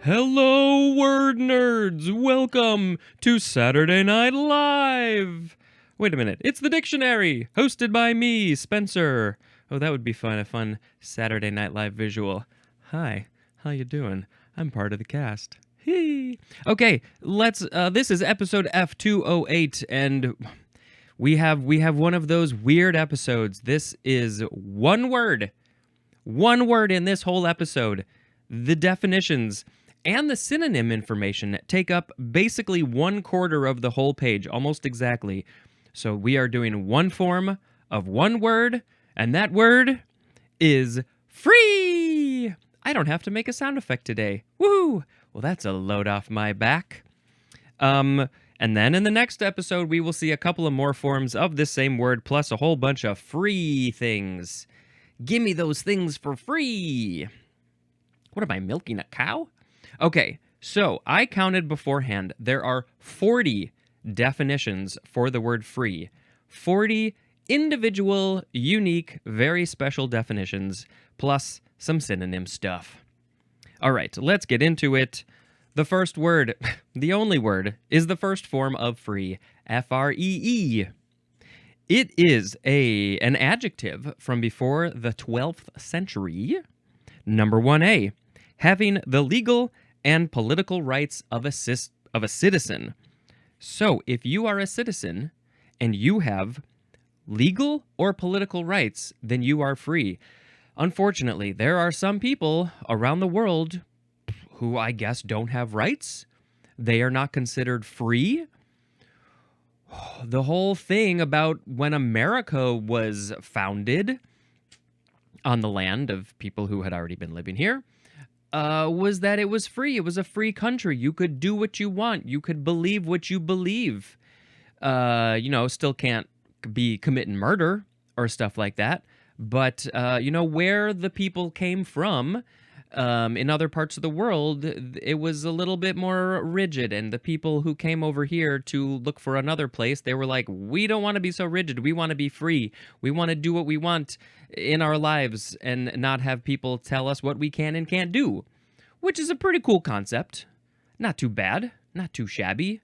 Hello, word nerds! Welcome to Saturday Night Live! Wait a minute, it's the dictionary, hosted by me, Spencer. Oh, that would be fun, a fun Saturday Night Live visual. Hi, how you doing? I'm part of the cast. Hee. Okay, this is episode F208, and we have one of those weird episodes. This is one word in this whole episode. The definitions and the synonym information take up basically 1/4 of the whole page, almost exactly. So we are doing one form of one word, and that word is free. I don't have to make a sound effect today. Woohoo! Well, that's a load off my back. And then in the next episode, we will see a couple of more forms of this same word, plus a whole bunch of free things. Give me those things for free. What am I, milking a cow? Okay, so I counted beforehand. There are 40 definitions for the word free. 40 individual, unique, very special definitions, plus some synonym stuff. All right, let's get into it. The first word, the only word, is the first form of free, F-R-E-E. It is an adjective from before the 12th century. Number 1A, having the legal and political rights of a citizen. So, if you are a citizen and you have legal or political rights, then you are free. Unfortunately, there are some people around the world who I guess don't have rights. They are not considered free. The whole thing about when America was founded on the land of people who had already been living here, was that it was free. It was a free country. You could do what you want. You could believe what you believe. Still can't be committing murder or stuff like that. But, where the people came from, in other parts of the world, it was a little bit more rigid. And the people who came over here to look for another place, they were like, we don't want to be so rigid. We want to be free. We want to do what we want in our lives and not have people tell us what we can and can't do, which is a pretty cool concept. Not too bad. Not too shabby.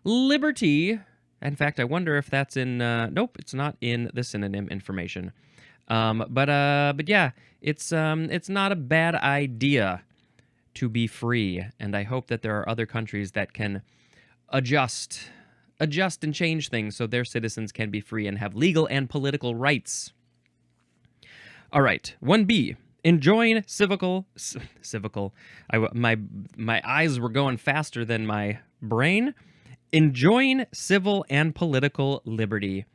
Liberty. In fact, I wonder if that's in... nope, it's not in the synonym information. But yeah, it's not a bad idea to be free, and I hope that there are other countries that can adjust and change things so their citizens can be free and have legal and political rights. All right, 1B, enjoying civical. My eyes were going faster than my brain. Enjoying civil and political liberty.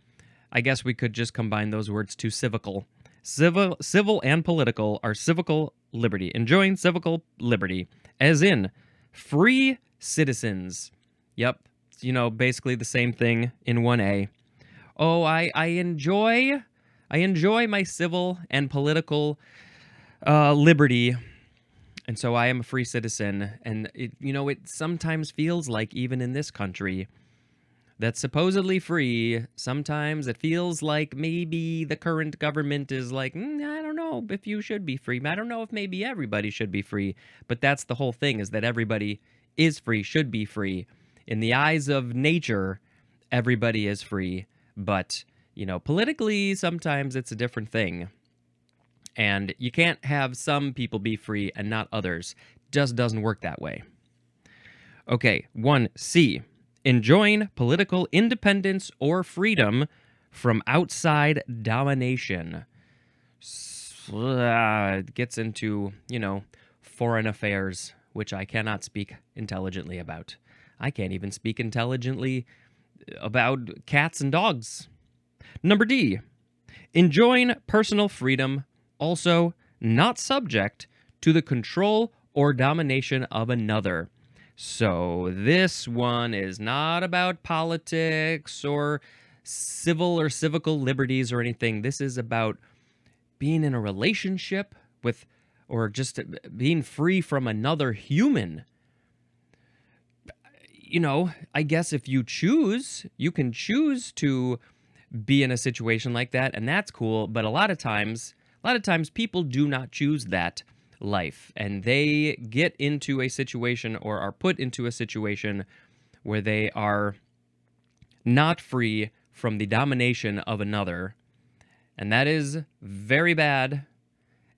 I guess we could just combine those words to civical. Civil and political are civical liberty. Enjoying civical liberty, as in free citizens. Yep, basically the same thing in 1A. Oh, I enjoy my civil and political liberty, and so I am a free citizen. And it sometimes feels like, even in this country that's supposedly free, sometimes it feels like maybe the current government is like, I don't know if you should be free. I don't know if maybe everybody should be free. But that's the whole thing, is that everybody is free, should be free. In the eyes of nature, everybody is free. But, politically, sometimes it's a different thing. And you can't have some people be free and not others. Just doesn't work that way. Okay, 1C. Enjoying political independence or freedom from outside domination. It gets into, foreign affairs, which I cannot speak intelligently about. I can't even speak intelligently about cats and dogs. Number D, enjoying personal freedom, also not subject to the control or domination of another. So this one is not about politics or civil or civical liberties or anything. This is about being in a relationship with, or just being free from another human. I guess if you choose, you can choose to be in a situation like that, and that's cool. But a lot of times people do not choose that. life, and they get into a situation or are put into a situation where they are not free from the domination of another, and that is very bad.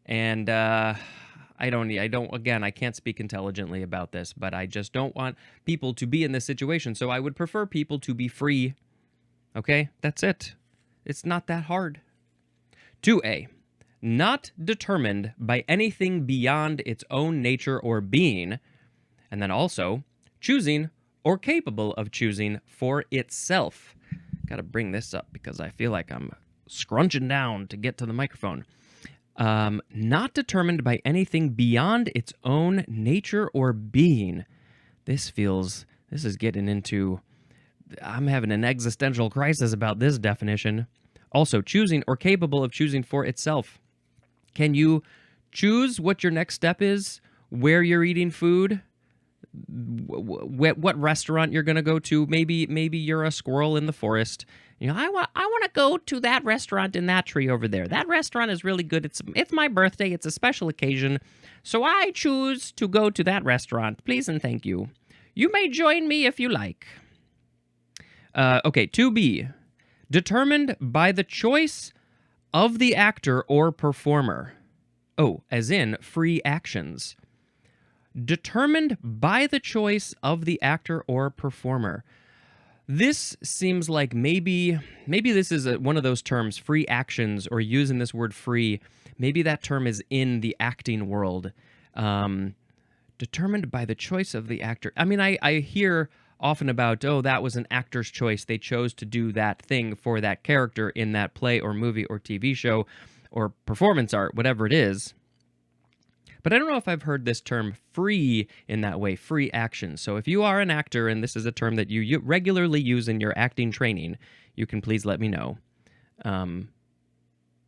And again, I can't speak intelligently about this, but I just don't want people to be in this situation. So I would prefer people to be free. Okay, that's it. It's not that hard. 2A, not determined by anything beyond its own nature or being, and then also choosing or capable of choosing for itself. Got to bring this up because I feel like I'm scrunching down to get to the microphone. Not determined by anything beyond its own nature or being. This is getting into, I'm having an existential crisis about this definition. Also, choosing or capable of choosing for itself. Can you choose what your next step is, where you're eating food, what restaurant you're going to go to? Maybe you're a squirrel in the forest. You know, I want to go to that restaurant in that tree over there. That restaurant is really good. It's my birthday. It's a special occasion. So I choose to go to that restaurant. Please and thank you. You may join me if you like. Okay, 2B. Determined by the choice of the actor or performer. Oh, as in free actions. Determined by the choice of the actor or performer. This seems like maybe this is one of those terms, free actions, or using this word free. Maybe that term is in the acting world. Determined by the choice of the actor. I mean, I hear often about, oh, that was an actor's choice. They chose to do that thing for that character in that play or movie or TV show or performance art, whatever it is. But I don't know if I've heard this term free in that way, free action. So if you are an actor and this is a term that you regularly use in your acting training, you can please let me know.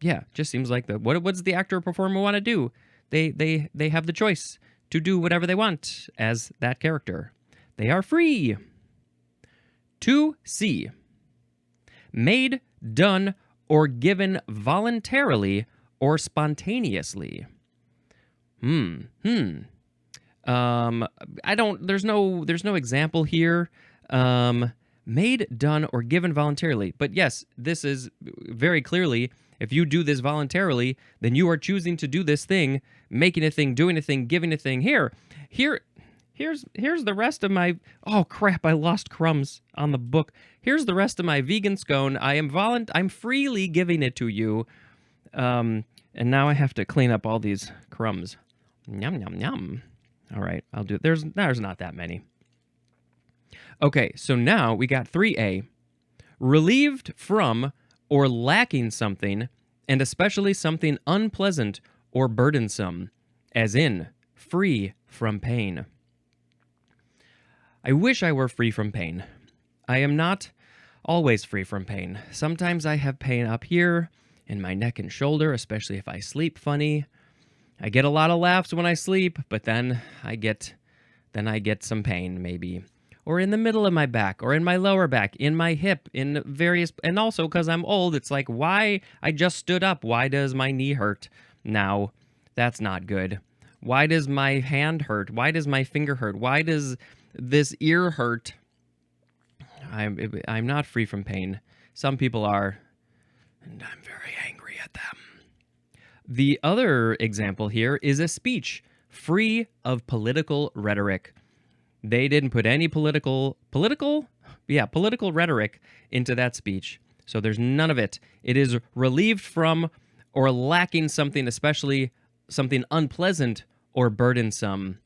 Yeah, just seems like what does the actor or performer want to do? They have the choice to do whatever they want as that character. They are free. 2C. Made, done, or given voluntarily or spontaneously. There's no example here. Made, done, or given voluntarily. But yes, this is very clearly, if you do this voluntarily, then you are choosing to do this thing, making a thing, doing a thing, giving a thing. Here's the rest of my, oh crap, I lost crumbs on the book. Here's the rest of my vegan scone. I'm freely giving it to you. And now I have to clean up all these crumbs. Yum, yum, yum. All right, I'll do it. There's not that many. Okay, so now we got 3A. Relieved from or lacking something, and especially something unpleasant or burdensome, as in free from pain. I wish I were free from pain. I am not always free from pain. Sometimes I have pain up here in my neck and shoulder, especially if I sleep funny. I get a lot of laughs when I sleep, but then I get some pain maybe. Or in the middle of my back, or in my lower back, in my hip, in various, and also because I'm old, it's like, why? I just stood up. Why does my knee hurt now? That's not good. Why does my hand hurt? Why does my finger hurt? Why does this ear hurt? I'm not free from pain. Some people are, and I'm very angry at them. The other example here is a speech free of political rhetoric. They didn't put any political rhetoric into that speech. So there's none of it. It is relieved from or lacking something, especially something unpleasant or burdensome.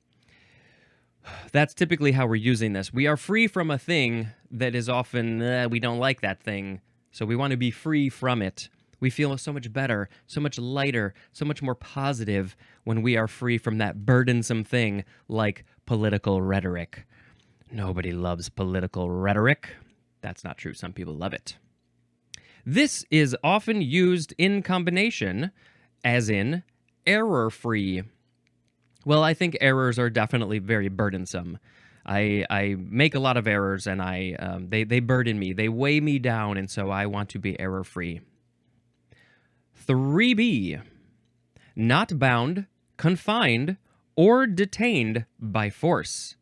That's typically how we're using this. We are free from a thing that is often, we don't like that thing, so we want to be free from it. We feel so much better, so much lighter, so much more positive when we are free from that burdensome thing like political rhetoric. Nobody loves political rhetoric. That's not true. Some people love it. This is often used in combination, as in error-free. Well, I think errors are definitely very burdensome. I make a lot of errors, and they burden me. They weigh me down, and so I want to be error-free. 3B. Not bound, confined, or detained by force.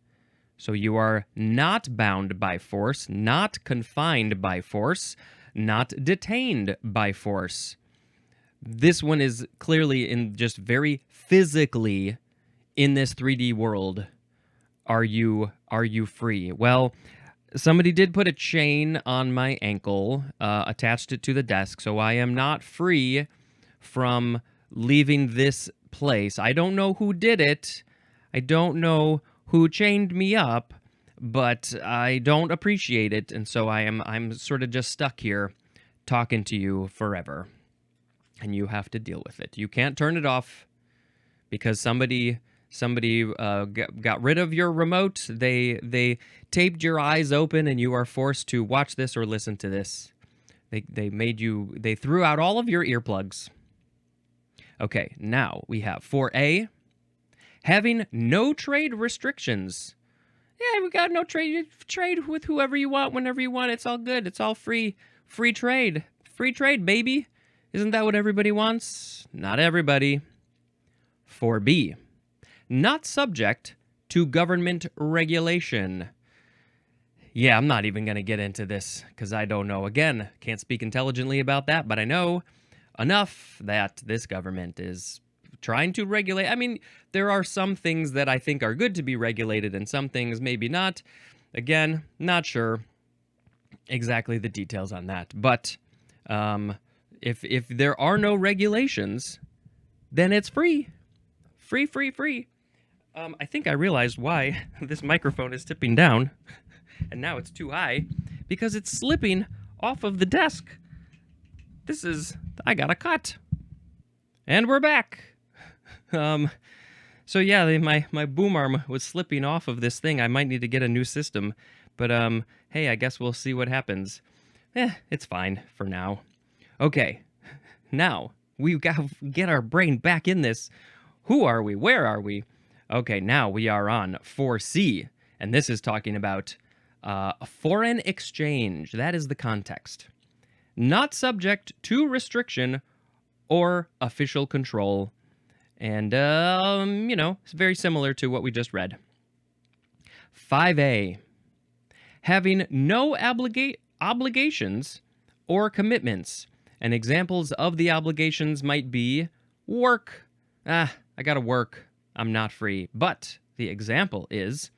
So you are not bound by force, not confined by force, not detained by force. This one is clearly in just very physically in this 3D world. Are you free? Well, somebody did put a chain on my ankle, attached it to the desk, so I am not free from leaving this place. I don't know who did it. I don't know who chained me up, but I don't appreciate it, and so I'm sort of just stuck here talking to you forever. And you have to deal with it. You can't turn it off because somebody got rid of your remote. They taped your eyes open, and you are forced to watch this or listen to this. They threw out all of your earplugs. Okay, now we have 4A, having no trade restrictions. Yeah, we got no trade with whoever you want, whenever you want. It's all good. It's all free trade. Free trade, baby. Isn't that what everybody wants? Not everybody. 4B, not subject to government regulation. Yeah, I'm not even going to get into this because I don't know. Again, can't speak intelligently about that, but I know enough that this government is trying to regulate. I mean, there are some things that I think are good to be regulated and some things maybe not. Again, not sure exactly the details on that. But if there are no regulations, then it's free. Free. I think I realized why this microphone is tipping down, and now it's too high, because it's slipping off of the desk. I got a cut. And we're back. So yeah, my boom arm was slipping off of this thing. I might need to get a new system, but hey, I guess we'll see what happens. It's fine for now. Okay, now we've got to get our brain back in this. Who are we? Where are we? Okay, now we are on 4C, and this is talking about foreign exchange. That is the context. Not subject to restriction or official control. And, it's very similar to what we just read. 5A, having no obligations or commitments. And examples of the obligations might be work. I gotta work. I'm not free. But the example is,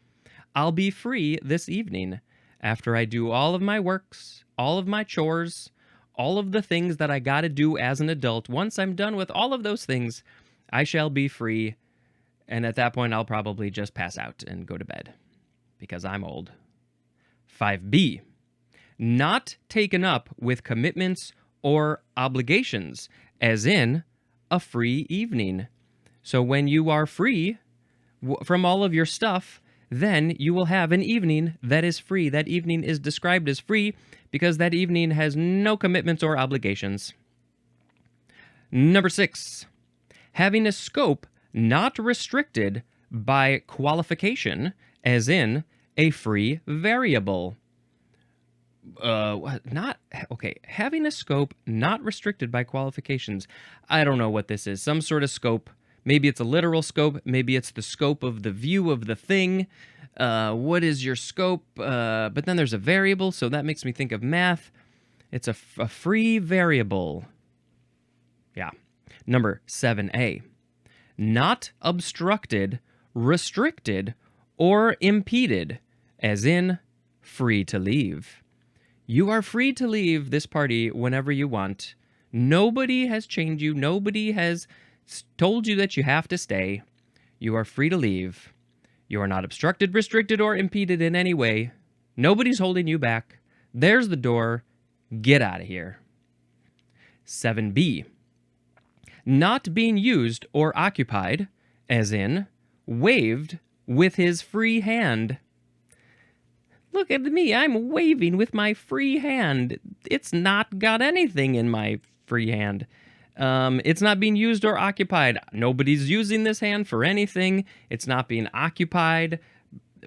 I'll be free this evening after I do all of my works, all of my chores, all of the things that I gotta do as an adult. Once I'm done with all of those things, I shall be free. And at that point, I'll probably just pass out and go to bed because I'm old. 5B, not taken up with commitments or obligations, as in a free evening. So when you are free from all of your stuff, then you will have an evening that is free. That evening is described as free because that evening has no commitments or obligations. Number 6, having a scope not restricted by qualification, as in a free variable. Having a scope not restricted by qualifications. I don't know what this is. Some sort of scope. Maybe it's a literal scope. Maybe it's the scope of the view of the thing. What is your scope? But then there's a variable, so that makes me think of math. It's a free variable. Yeah. Number 7A. Not obstructed, restricted, or impeded, as in free to leave. You are free to leave this party whenever you want. Nobody has chained you. Nobody has told you that you have to stay. You are free to leave. You are not obstructed, restricted, or impeded in any way. Nobody's holding you back. There's the door. Get out of here. 7B. Not being used or occupied, as in waved with his free hand. Look at me, I'm waving with my free hand. It's not got anything in my free hand. It's not being used or occupied. Nobody's using this hand for anything. It's not being occupied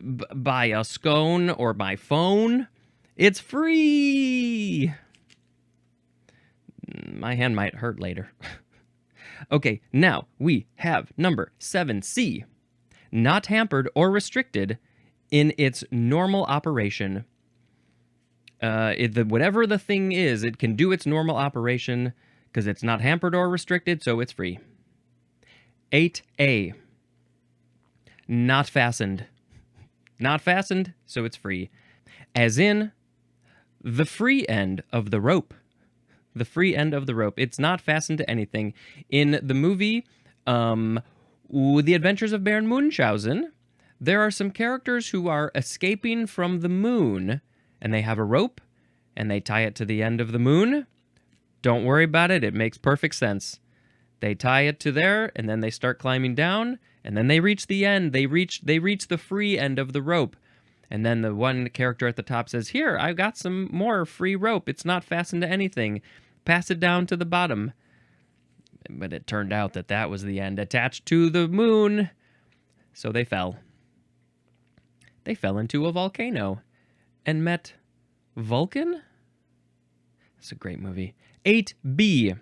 by a scone or my phone. It's free. My hand might hurt later. Okay, now we have number 7C. Not hampered or restricted in its normal operation. Whatever the thing is, it can do its normal operation because it's not hampered or restricted, so it's free. 8A. Not fastened. Not fastened, so it's free. As in, the free end of the rope. The free end of the rope. It's not fastened to anything. In the movie, The Adventures of Baron Munchausen, there are some characters who are escaping from the moon, and they have a rope, and they tie it to the end of the moon. Don't worry about it. It makes perfect sense. They tie it to there, and then they start climbing down, and then they reach the end. They reach the free end of the rope. And then the one character at the top says, "Here, I've got some more free rope. It's not fastened to anything. Pass it down to the bottom." But it turned out that that was the end, attached to the moon. So they fell. They fell into a volcano and met Vulcan? That's a great movie. 8B.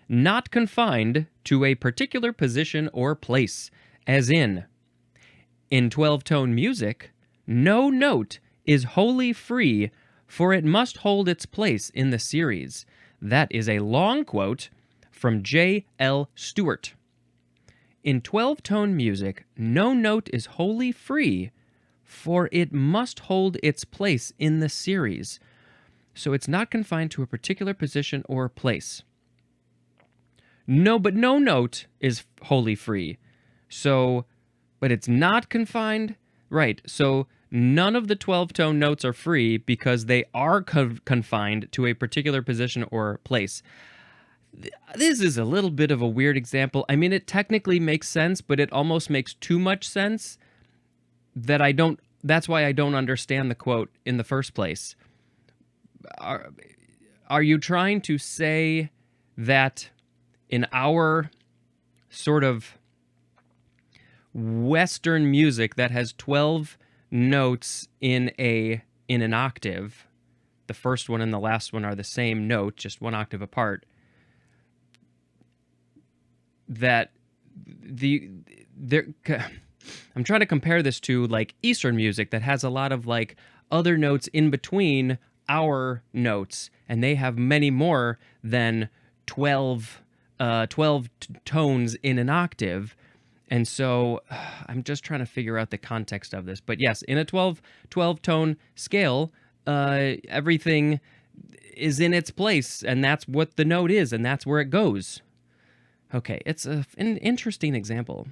Not confined to a particular position or place, as in 12-tone music, no note is wholly free, for it must hold its place in the series. That is a long quote from J.L. Stewart. In 12-tone music, no note is wholly free, for it must hold its place in the series. So it's not confined to a particular position or place. But no note is wholly free. So, but it's not confined? Right, so none of the 12-tone notes are free because they are confined to a particular position or place. This is a little bit of a weird example. I mean, it technically makes sense, but it almost makes too much sense that that's why I don't understand the quote in the first place. Are you trying to say that in our sort of Western music that has 12 notes in an octave, the first one and the last one are the same note, just one octave apart, that I'm trying to compare this to like Eastern music that has a lot of like other notes in between our notes, and they have many more than 12 tones in an octave. And so I'm just trying to figure out the context of this. But yes, in a 12-tone scale, everything is in its place, and that's what the note is, and that's where it goes. Okay, it's an interesting example.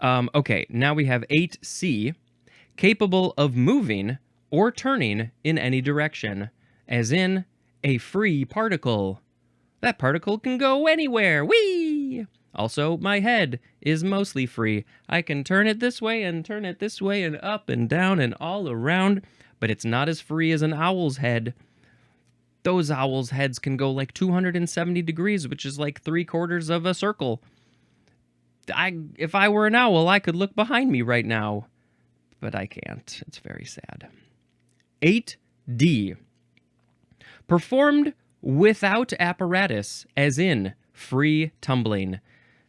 Okay, now we have 8C, capable of moving or turning in any direction, as in a free particle. That particle can go anywhere. Whee! Also, my head is mostly free. I can turn it this way and turn it this way and up and down and all around, but it's not as free as an owl's head. Those owls' heads can go like 270 degrees, which is like 3/4 of a circle. If I were an owl, I could look behind me right now, but I can't. It's very sad. 8D. Performed without apparatus, as in free tumbling.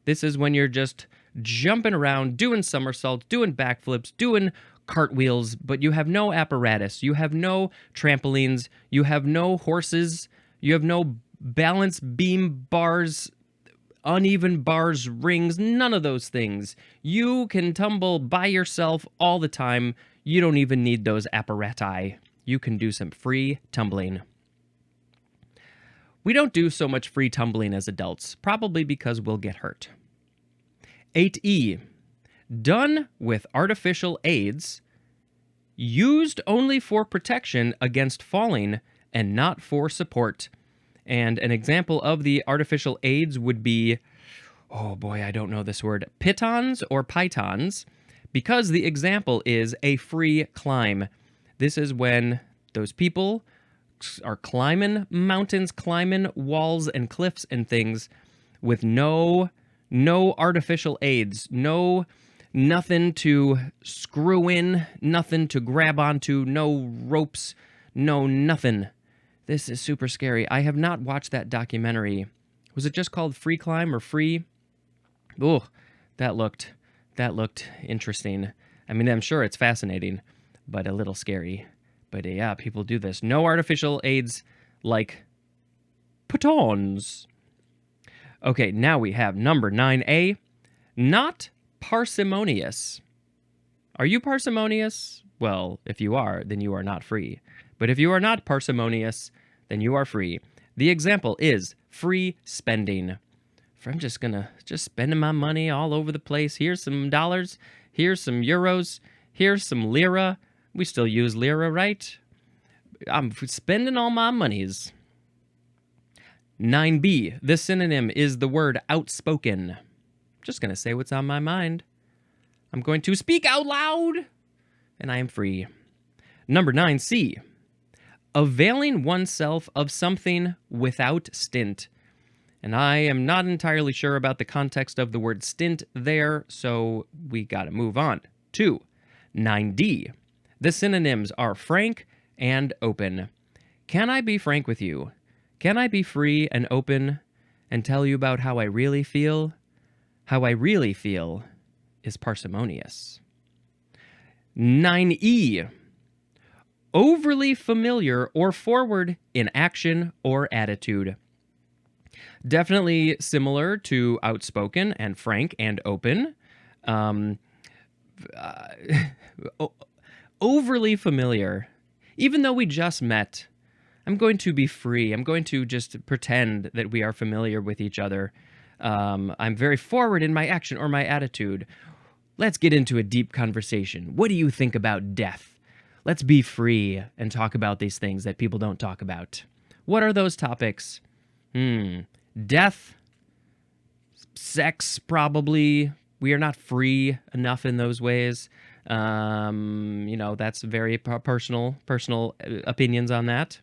This is when you're just jumping around, doing somersaults, doing backflips, doing cartwheels, but you have no apparatus. You have no trampolines. You have no horses. You have no balance beam bars, uneven bars, rings, none of those things. You can tumble by yourself all the time. You don't even need those apparati. You can do some free tumbling. We don't do so much free tumbling as adults, probably because we'll get hurt. 8E. Done with artificial aids, used only for protection against falling and not for support. And an example of the artificial aids would be, oh boy, I don't know this word, pitons or pythons, because the example is a free climb. This is when those people are climbing mountains, climbing walls and cliffs and things with no artificial aids, nothing to screw in, nothing to grab onto, no ropes, no nothing. This is super scary. I have not watched that documentary Was it just called free climb or free? Oh, that looked interesting. I mean, I'm sure it's fascinating, but a little scary. But yeah, people do this. No artificial aids like pitons. Okay, now we have number 9A. Not parsimonious. Are you parsimonious? Well, if you are, then you are not free. But if you are not parsimonious, then you are free. The example is free spending. I'm just spending my money all over the place. Here's some dollars. Here's some euros. Here's some lira. We still use lira, right? I'm spending all my monies. 9B. The synonym is the word outspoken. Just going to say what's on my mind. I'm going to speak out loud, and I am free. Number 9C. Availing oneself of something without stint. And I am not entirely sure about the context of the word stint there, so we got to move on. 2. 9D. The synonyms are frank and open. Can I be frank with you? Can I be free and open and tell you about how I really feel? How I really feel is parsimonious. 9E. Overly familiar or forward in action or attitude. Definitely similar to outspoken and frank and open. Overly familiar. Even though we just met, I'm going to be free. I'm going to just pretend that we are familiar with each other. I'm very forward in my action or my attitude. Let's get into a deep conversation. What do you think about death? Let's be free and talk about these things that people don't talk about. What are those topics? Death, sex, probably. We are not free enough in those ways. That's very personal opinions on that.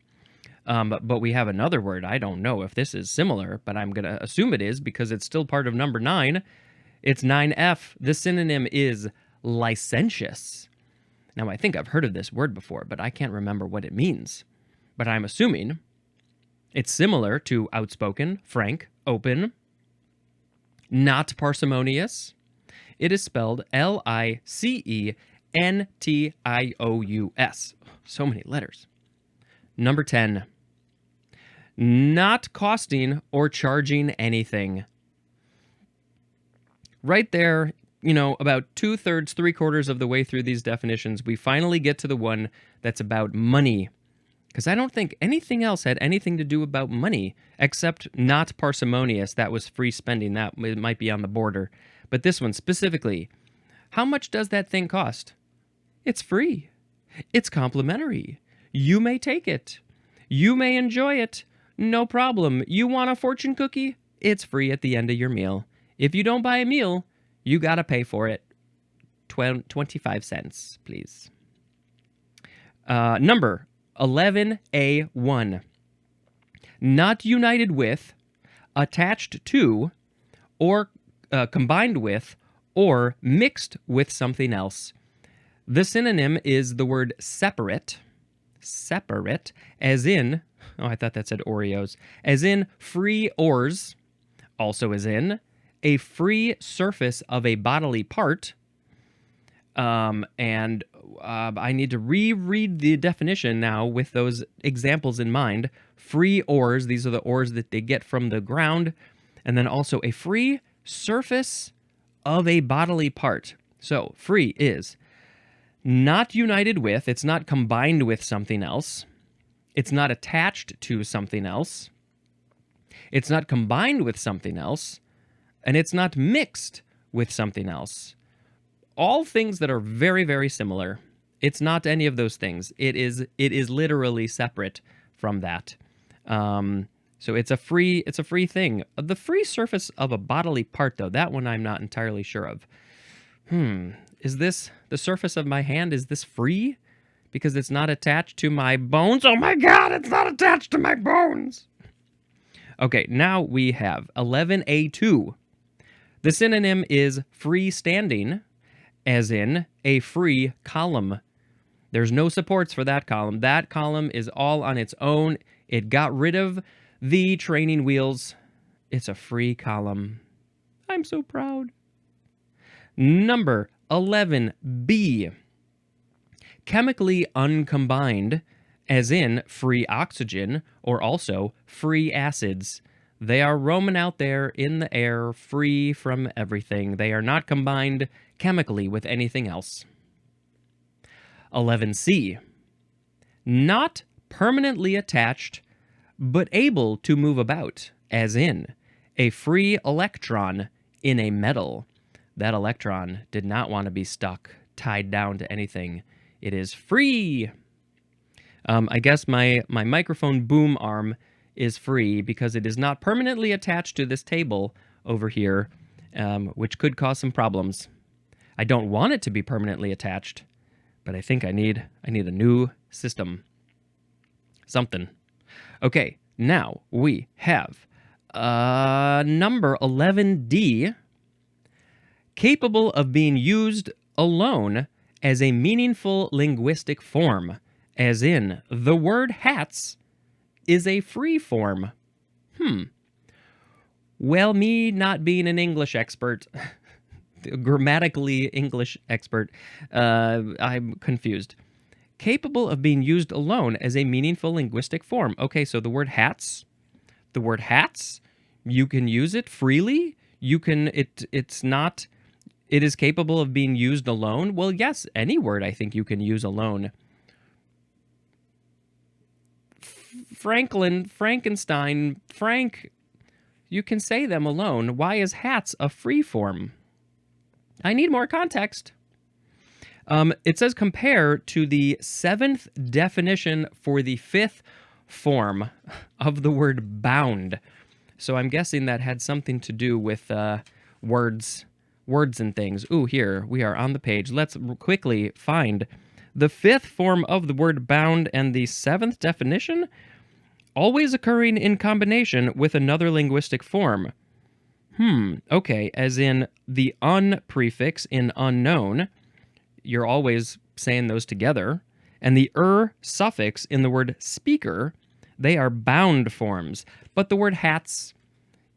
But we have another word. I don't know if this is similar, but I'm going to assume it is because it's still part of number 9. It's 9F. The synonym is licentious. Now, I think I've heard of this word before, but I can't remember what it means. But I'm assuming it's similar to outspoken, frank, open, not parsimonious. It is spelled Licentious. So many letters. Number 10. Not costing or charging anything. Right there, about 2/3, 3/4 of the way through these definitions, we finally get to the one that's about money. Because I don't think anything else had anything to do about money, except not parsimonious. That was free spending. That might be on the border. But this one specifically, how much does that thing cost? It's free. It's complimentary. You may take it. You may enjoy it. No problem. You want a fortune cookie? It's free at the end of your meal. If you don't buy a meal, you got to pay for it. 25 cents, please. Number 11A1. Not united with, attached to, or combined with, or mixed with something else. The synonym is the word separate. Separate, as in, I thought that said Oreos, as in free ores, also as in a free surface of a bodily part. I need to reread the definition now with those examples in mind. Free ores, these are the ores that they get from the ground, and then also a free surface of a bodily part. So, free is not united with, it's not combined with something else, it's not attached to something else, it's not combined with something else, and it's not mixed with something else. All things that are very, very similar. It's not any of those things. It is literally separate from that. So it's a free thing. The free surface of a bodily part, though, that one I'm not entirely sure of. Is this the surface of my hand? Is this free? Because it's not attached to my bones? Oh my God, it's not attached to my bones! Okay, now we have 11A2. The synonym is freestanding, as in a free column. There's no supports for that column. That column is all on its own. It got rid of the training wheels It's a free column. I'm so proud. Number 11B. Chemically uncombined, as in free oxygen or also free acids. They are roaming out there in the air, free from everything. They are not combined chemically with anything else. 11C. Not permanently attached, but able to move about, as in a free electron in a metal. That electron did not want to be stuck, tied down to anything. It is free. I guess my microphone boom arm is free because it is not permanently attached to this table over here, which could cause some problems. I don't want it to be permanently attached, but I think I need a new system. Something. Okay, now we have number 11D, capable of being used alone as a meaningful linguistic form, as in the word hats is a free form. Well, me not being an English expert, grammatically English expert, I'm confused. Capable of being used alone as a meaningful linguistic form. Okay, so the word hats, you can use it freely. It is capable of being used alone. Well, yes, any word I think you can use alone. Franklin, Frankenstein, Frank, you can say them alone. Why is hats a free form? I need more context. It says compare to the 7th definition for the 5th form of the word bound. So I'm guessing that had something to do with words and things. Ooh, here we are on the page. Let's quickly find the 5th form of the word bound and the 7th definition. Always occurring in combination with another linguistic form. Okay, as in the un prefix in unknown. You're always saying those together. And the suffix in the word speaker, they are bound forms. But the word hats,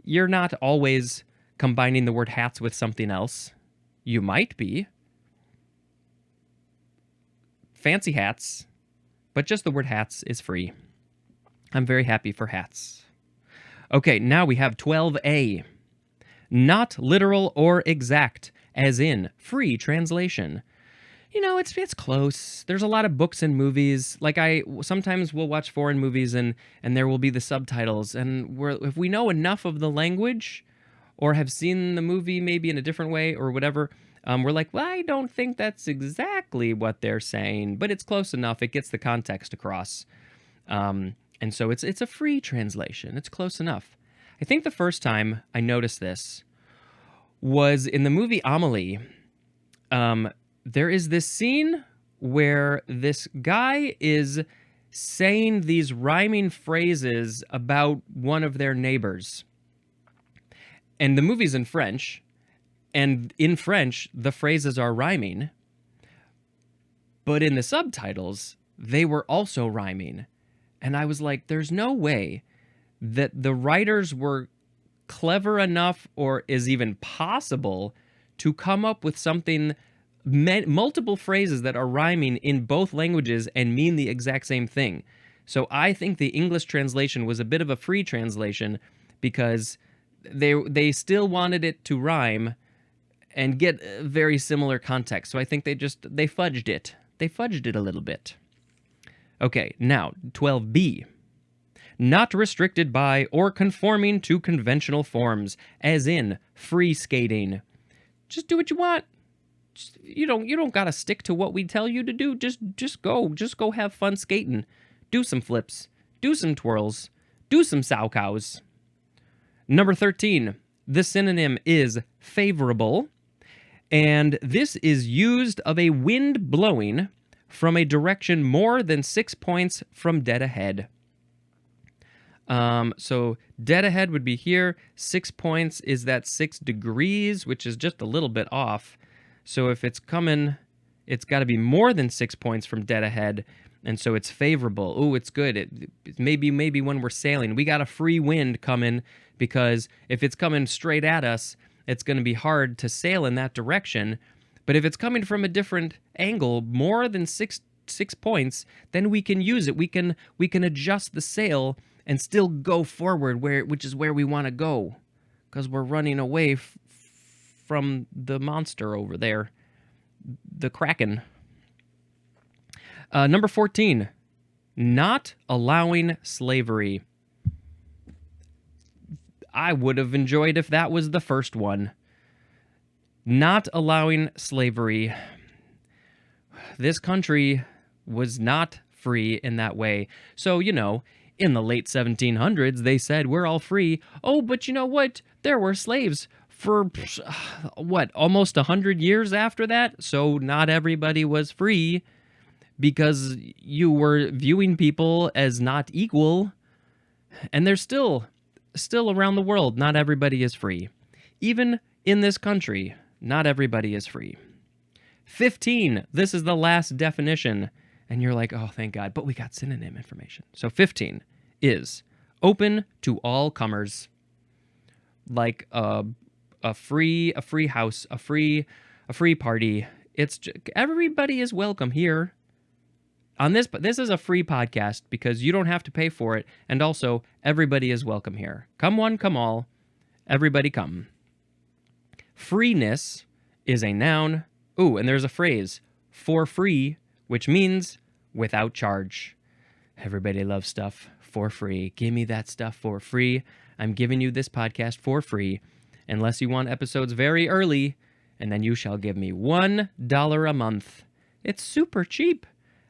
you're not always combining the word hats with something else. You might be. Fancy hats, but just the word hats is free. I'm very happy for hats. Okay, now we have 12A. Not literal or exact, as in free translation. You know, it's close. There's a lot of books and movies. Like sometimes we'll watch foreign movies and there will be the subtitles. And if we know enough of the language or have seen the movie maybe in a different way or whatever, we're like, well, I don't think that's exactly what they're saying, but it's close enough. It gets the context across. And so it's a free translation. It's close enough. I think the first time I noticed this was in the movie Amelie. There is this scene where this guy is saying these rhyming phrases about one of their neighbors. And the movie's in French. And in French, the phrases are rhyming. But in the subtitles, they were also rhyming. And I was like, there's no way that the writers were clever enough or is even possible to come up with something, multiple phrases that are rhyming in both languages and mean the exact same thing. So I think the English translation was a bit of a free translation because they still wanted it to rhyme and get very similar context. So I think they fudged it. They fudged it a little bit. Okay, now 12B. Not restricted by or conforming to conventional forms, as in free skating. Just do what you want. You don't gotta stick to what we tell you to do. Just go have fun skating. Do some flips. Do some twirls. Do some sow cows. Number 13. The synonym is favorable, and this is used of a wind blowing from a direction more than 6 points from dead ahead. So dead ahead would be here. 6 points is that 6 degrees, which is just a little bit off. So if it's coming, it's got to be more than 6 points from dead ahead. And so it's favorable. Oh, it's good. Maybe when we're sailing, we got a free wind coming, because if it's coming straight at us, it's going to be hard to sail in that direction. But if it's coming from a different angle, more than six points, then we can use it. We can adjust the sail and still go forward, which is where we want to go, because we're running away from the monster over there, the Kraken. Number 14, not allowing slavery. I would have enjoyed if that was the first one. Not allowing slavery. This country was not free in that way. So, in the late 1700s, they said, we're all free. Oh, but you know what? There were slaves for, almost 100 years after that? So not everybody was free, because you were viewing people as not equal. And there's still around the world, not everybody is free. Even in this country, not everybody is free. 15, this is the last definition. And you're like, oh, thank God, but we got synonym information. So 15 is open to all comers. Like a free house, a free party. It's everybody is welcome here. On this, but this is a free podcast because you don't have to pay for it, and also everybody is welcome here. Come one, come all, everybody come. Freeness is a noun. Ooh, and there's a phrase, for free, which means without charge. Everybody loves stuff for free. Give me that stuff for free. I'm giving you this podcast for free, unless you want episodes very early, and then you shall give me $1 a month. It's super cheap.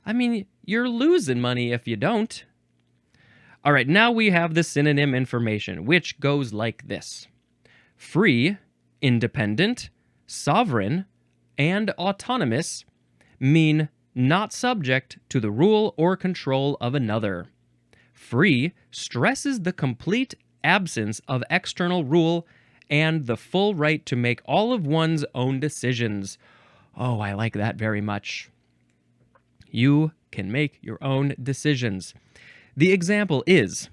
I mean, you're losing money if you don't. All right, now we have the synonym information, which goes like this. Free, independent, sovereign, and autonomous mean not subject to the rule or control of another. Free stresses the complete absence of external rule and the full right to make all of one's own decisions. Oh, I like that very much. You can make your own decisions. The example is,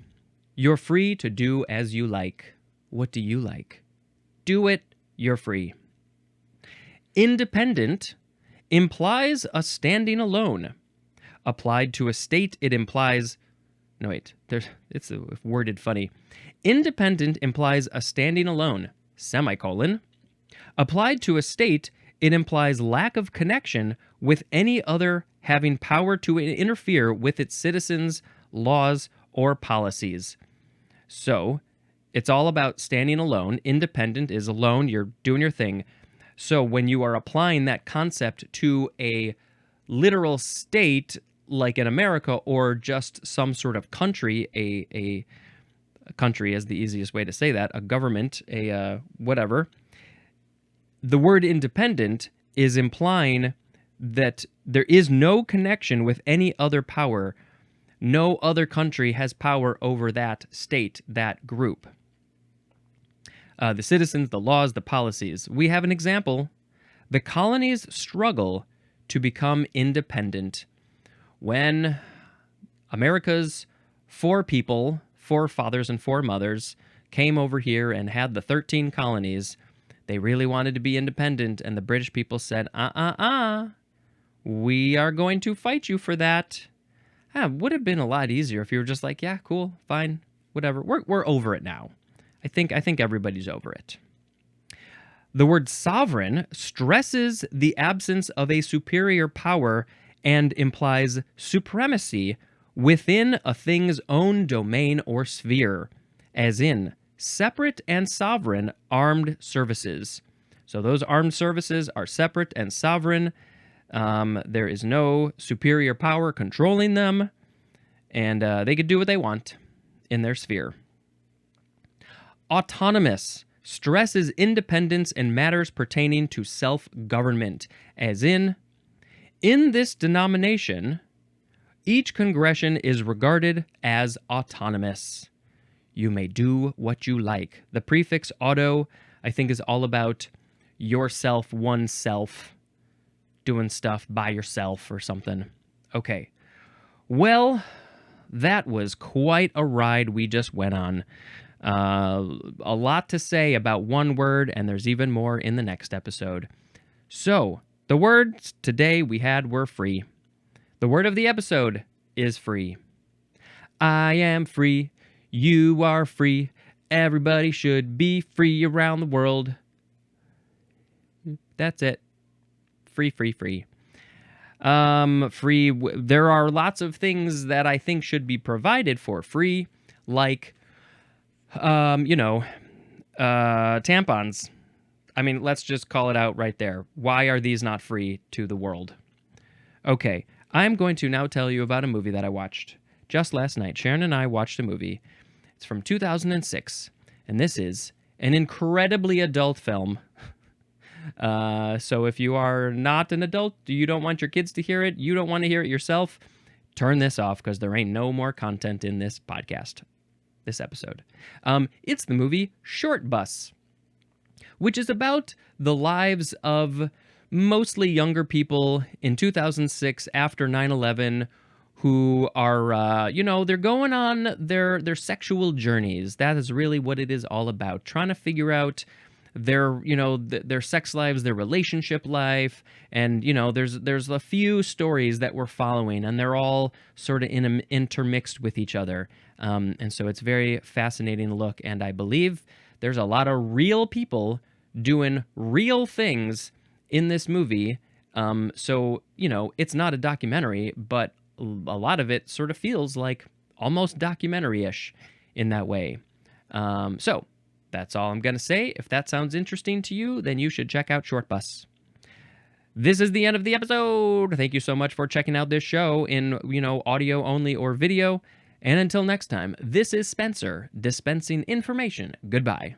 you're free to do as you like. What do you like? Do it, you're free. Independent implies a standing alone. Applied to a state, it implies... No, wait, it's worded funny. Independent implies a standing alone, semicolon. Applied to a state, it implies lack of connection with any other having power to interfere with its citizens, laws, or policies. So, it's all about standing alone. Independent is alone, you're doing your thing. So when you are applying that concept to a literal state, like in America, or just some sort of country, a country is the easiest way to say that, a government, whatever, the word independent is implying that there is no connection with any other power. No other country has power over that state, that group. The citizens, the laws, the policies. We have an example. The colonies struggle to become independent. When America's four fathers and four mothers, came over here and had the 13 colonies, they really wanted to be independent, and the British people said, we are going to fight you for that. It would have been a lot easier if you were just like, yeah, cool, fine, whatever. We're over it now. I think everybody's over it. The word sovereign stresses the absence of a superior power and implies supremacy within a thing's own domain or sphere, as in separate and sovereign armed services. So those armed services are separate and sovereign. There is no superior power controlling them, and they could do what they want in their sphere. Autonomous stresses independence in matters pertaining to self-government, as in this denomination, each congregation is regarded as autonomous. You may do what you like. The prefix auto, I think, is all about yourself, oneself, doing stuff by yourself or something. Okay. Well, that was quite a ride we just went on. A lot to say about one word, and there's even more in the next episode. So, the words today we had were free. The word of the episode is free. I am free. You are free. Everybody should be free around the world. That's it. Free, free, free. There are lots of things that I think should be provided for free, like, tampons. I mean, let's just call it out right there. Why are these not free to the world? Okay, I'm going to now tell you about a movie that I watched just last night. Sharon and I watched a movie. It's from 2006, and this is an incredibly adult film. So if you are not an adult, you don't want your kids to hear it, you don't want to hear it yourself, turn this off because there ain't no more content in this podcast, this episode. It's the movie Short Bus, which is about the lives of mostly younger people in 2006 after 9/11 who are, they're going on their sexual journeys. That is really what it is all about, trying to figure out their sex lives, their relationship life, and there's a few stories that we're following, and they're all sort of intermixed with each other, and so it's very fascinating to look. And I believe there's a lot of real people doing real things in this movie. So it's not a documentary, but a lot of it sort of feels like almost documentary-ish in that way. So that's all I'm going to say. If that sounds interesting to you, then you should check out Short Bus. This is the end of the episode. Thank you so much for checking out this show in, audio only or video. And until next time, this is Spencer, dispensing information. Goodbye.